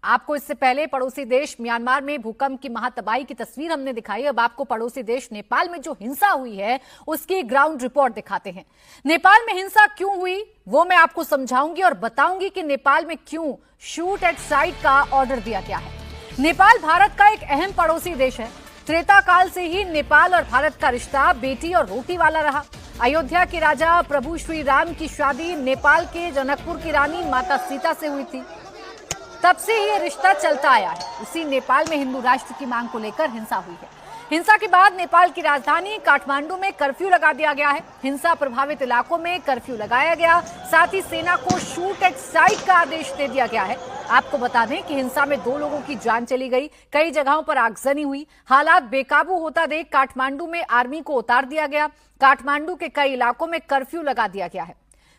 आपको इससे पहले पड़ोसी देश म्यांमार में भूकंप की महातबाही की तस्वीर हमने दिखाई। अब आपको पड़ोसी देश नेपाल में जो हिंसा हुई है उसकी ग्राउंड रिपोर्ट दिखाते हैं। नेपाल में हिंसा क्यों हुई वो मैं आपको समझाऊंगी और बताऊंगी कि नेपाल में क्यों शूट एट साइट का ऑर्डर दिया गया है। नेपाल भारत का एक अहम पड़ोसी देश है। त्रेता काल से ही नेपाल और भारत का रिश्ता बेटी और रोटी वाला रहा। अयोध्या के राजा प्रभु श्री राम की शादी नेपाल के जनकपुर की रानी माता सीता से हुई थी। तब से ये रिश्ता चलता आया है। उसी नेपाल में हिंदू राष्ट्र की मांग को लेकर हिंसा हुई है। हिंसा के बाद नेपाल की राजधानी काठमांडू में कर्फ्यू लगा दिया गया है। हिंसा प्रभावित इलाकों में कर्फ्यू लगाया गया, साथ ही सेना को शूट एट साइट का आदेश दे दिया गया है। आपको बता दें कि हिंसा में 2 लोगों की जान चली गई, कई जगहों पर आगजनी हुई। हालात बेकाबू होता देख काठमांडू में आर्मी को उतार दिया गया। काठमांडू के कई इलाकों में कर्फ्यू लगा दिया गया है।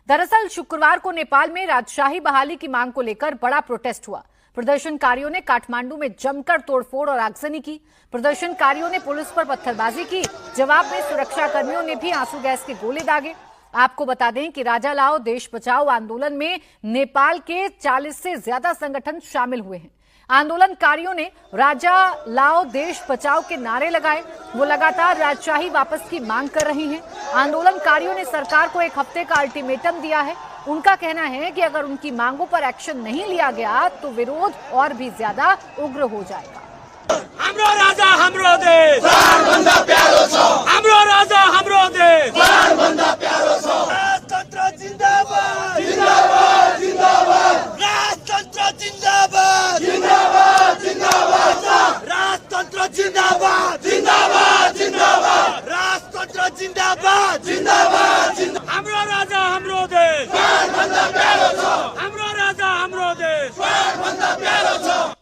दरअसल शुक्रवार को नेपाल में राजशाही बहाली की मांग को लेकर बड़ा प्रोटेस्ट हुआ। प्रदर्शनकारियों ने काठमांडू में जमकर तोड़फोड़ और आगजनी की। प्रदर्शनकारियों ने पुलिस पर पत्थरबाजी की। जवाब में सुरक्षा कर्मियों ने भी आंसू गैस के गोले दागे। आपको बता दें कि राजा लाओ देश बचाओ आंदोलन में नेपाल के 40 से ज्यादा संगठन शामिल हुए हैं। आंदोलनकारियों ने राजा लाओ देश बचाओ के नारे लगाए। वो लगातार राजशाही वापस की मांग कर रही हैं। आंदोलनकारियों ने सरकार को 1 हफ्ते का अल्टीमेटम दिया है। उनका कहना है कि अगर उनकी मांगों पर एक्शन नहीं लिया गया तो विरोध और भी ज्यादा उग्र हो जाएगा। हाम्रो राजा हाम्रो देश प्राणभन्दा प्यारो छ। हाम्रो राजा हाम्रो देश प्राणभन्दा प्यारो छ। राजतन्त्र जिन्दाबाद जिन्दाबाद जिन्दाबाद। राजतन्त्र जिन्दाबाद जिन्दाबाद जिन्दाबाद। राजतन्त्र जिन्दाबाद जिन्दाबाद जिन्दाबाद। राजतन्त्र जिन्दाबाद जिन्दाबाद जिन्दाबाद। हाम्रो राजा हाम्रो देश प्राणभन्दा प्यारो छ। हाम्रो राजा हाम्रो देश प्राणभन्दा प्यारो छ।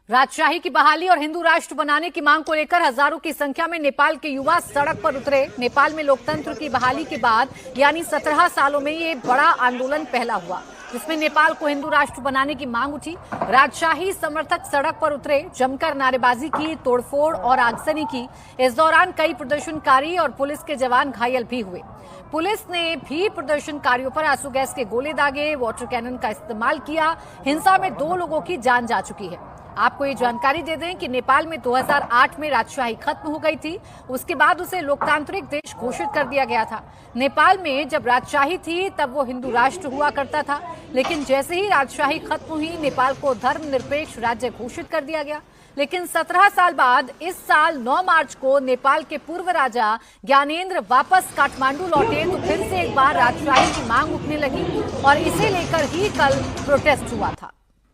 राजशाही की बहाली और हिंदू राष्ट्र बनाने की मांग को लेकर हजारों की संख्या में नेपाल के युवा सड़क पर उतरे। नेपाल में लोकतंत्र की बहाली के बाद यानी 17 सालों में ये बड़ा आंदोलन पहला हुआ, जिसमें नेपाल को हिंदू राष्ट्र बनाने की मांग उठी। राजशाही समर्थक सड़क पर उतरे, जमकर नारेबाजी की, तोड़फोड़ और आगजनी की। इस दौरान कई प्रदर्शनकारी और पुलिस के जवान घायल भी हुए। पुलिस ने भी प्रदर्शनकारियों पर आंसू गैस के गोले दागे, वाटर कैनन का इस्तेमाल किया। हिंसा में 2 लोगों की जान जा चुकी है। आपको ये जानकारी दे दें कि नेपाल में 2008 में राजशाही खत्म हो गई थी। उसके बाद उसे लोकतांत्रिक देश घोषित कर दिया गया था। नेपाल में जब राजशाही थी तब वो हिंदू राष्ट्र हुआ करता था, लेकिन जैसे ही राजशाही खत्म हुई नेपाल को धर्मनिरपेक्ष राज्य घोषित कर दिया गया। लेकिन 17 साल बाद इस साल 9 मार्च को नेपाल के पूर्व राजा ज्ञानेन्द्र वापस काठमांडू लौटे तो फिर से एक बार राजशाही की मांग उठने लगी और इसे लेकर ही कल प्रोटेस्ट हुआ था।